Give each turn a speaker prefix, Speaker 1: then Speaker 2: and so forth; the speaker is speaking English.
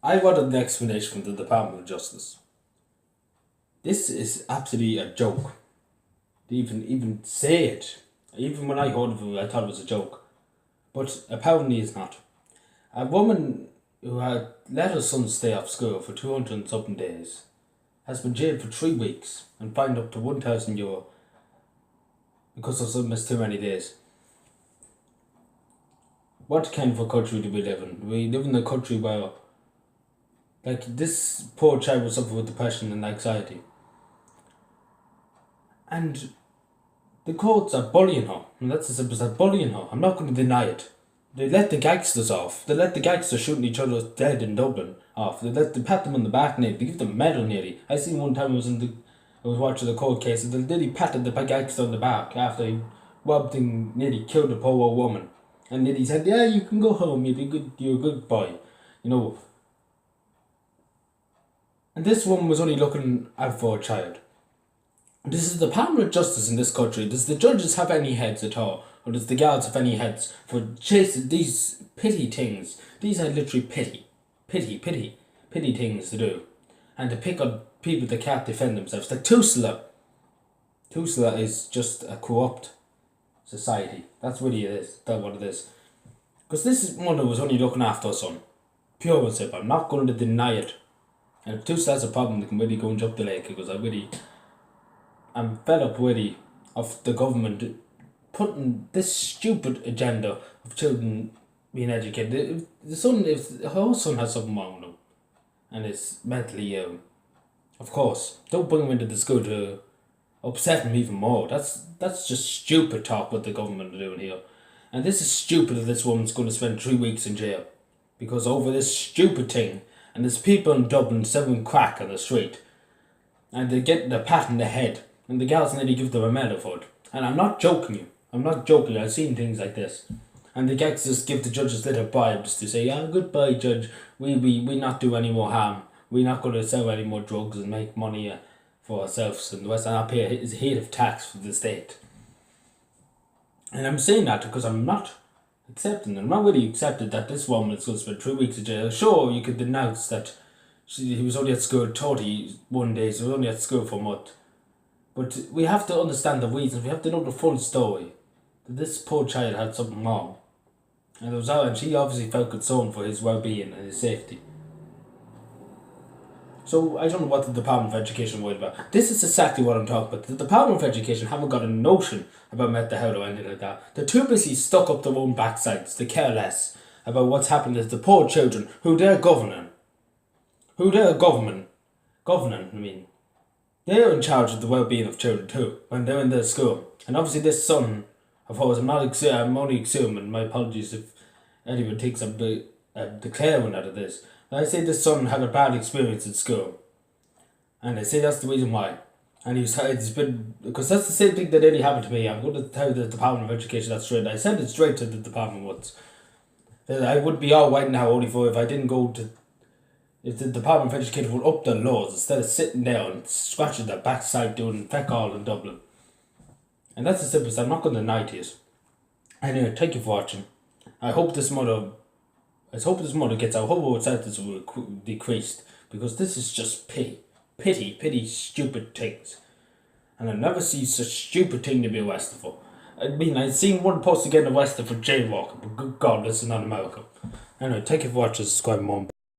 Speaker 1: I wanted an explanation from the Department of Justice. This is absolutely a joke. To even say it. Even when I heard of it, I thought it was a joke. But apparently it's not. A woman who had let her son stay off school for 200 and something days has been jailed for 3 weeks and fined up to €1,000 because her son missed too many days. What kind of a country do we live in? We live in a country where, like, this poor child will suffer with depression and anxiety. And the courts are bullying her. And that's as simple as that, bullying her. I'm not going to deny it. They let the gangsters off. They let the gangsters shooting each other dead in Dublin off. They pat them on the back nearly. They give them a medal nearly. I seen one time I was watching the court case and they nearly patted the gangster on the back after he robbed and nearly killed a poor old woman. And nearly said, "Yeah, you can go home. You're a good boy," you know. And this woman was only looking out for a child. This is the Department of Justice in this country. Does the judges have any heads at all? Or does the guards have any heads for chasing these petty things? These are literally petty things to do. And to pick on people that can't defend themselves. Like Tusla. Tusla is just a corrupt society. That's really it is. That's what it is. Because this mother was only looking after her son. Pure and simple. I'm not going to deny it. And if Tusla has a problem, they can really go and jump the lake. Because I'm fed up really of the government putting this stupid agenda of children being educated. If her son has something wrong with him and is mentally ill, of course, don't bring him into the school to upset him even more. That's just stupid talk what the government are doing here. And this is stupid that this woman's going to spend 3 weeks in jail because over this stupid thing. And there's people in Dublin selling crack on the street and they're getting a pat in the head and the gals nearly give them a medal for it. And I'm not joking you. I'm not joking. I've seen things like this. And the gangsters give the judges little bribes to say, "Yeah, goodbye, judge. We not do any more harm. We're not going to sell any more drugs and make money for ourselves and the rest. And I'll pay a head of tax for the state." And I'm saying that because I'm not accepting. I'm not really accepting that this woman is going to spend 3 weeks in jail. Sure, you could denounce that he was only at school 31 days. He was only at school for a month. But we have to understand the reasons. We have to know the full story. That this poor child had something wrong. And she obviously felt concerned for his well-being and his safety. So I don't know what the Department of Education worried about. This is exactly what I'm talking about. The Department of Education haven't got a notion about mental health or anything like that. They're too busy stuck up their own backsides. They care less about what's happening to the poor children who they're governing. They're in charge of the well-being of children too when they're in their school. And obviously this son of hers, I'm only assuming, my apologies if anyone thinks I'm declaring out of this. I say this son had a bad experience in school. And I say that's the reason why. And it's been, because that's the same thing that nearly happened to me. I'm going to tell the Department of Education that straight. I sent it straight to the department once. That I would be all right now only for if I didn't go to, if the Department of Education would up the laws instead of sitting there and scratching their backside doing feck all in Dublin. And that's the simplest. I'm not going to deny to you. Anyway, thank you for watching. I hope this mother gets out. I hope her sentence will decreased because this is just petty, stupid things. And I've never seen such stupid thing to be arrested for. I mean, I've seen one person getting arrested for jaywalking, but good God, this is not America. Anyway, thank you for watching. Subscribe, mom.